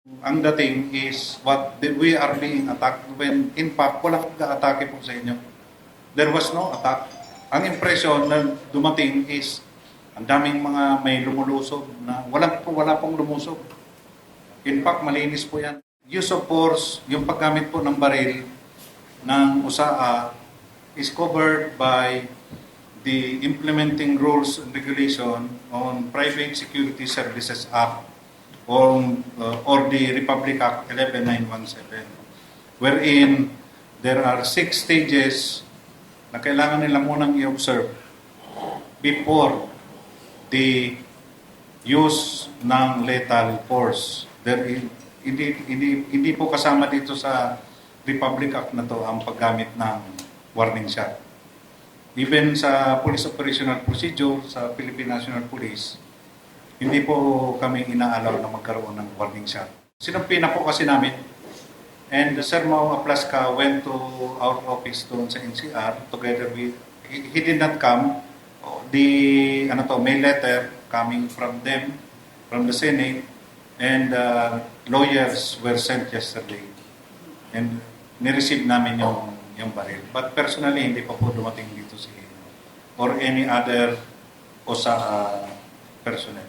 Ang dating is we are being attacked when in fact walang ka-atake po sa inyo. There was no attack. Ang impression na dumating is ang daming mga may lumulusog na wala pong lumusog. In fact, malinis po yan. Use of force, yung paggamit po ng baril ng USAA is covered by the implementing rules and regulation on Private Security Services Act or the Republic Act 11917, wherein there are 6 stages na kailangan nila munang i-observe before the use ng lethal force. Hindi po kasama dito sa Republic Act na to ang paggamit ng warning shot. Even sa Police Operational Procedure sa Philippine National Police, hindi po kami inaalaw na magkaroon ng warning shot. Sinumpi na po kasi namin. And Sir Mau Aplaska went to our office doon sa NCR together with, he did not come. May letter coming from them, from the Senate, and lawyers were sent yesterday. And nireceive namin yung baril. But personally, hindi pa po dumating dito si or any other OSA personnel.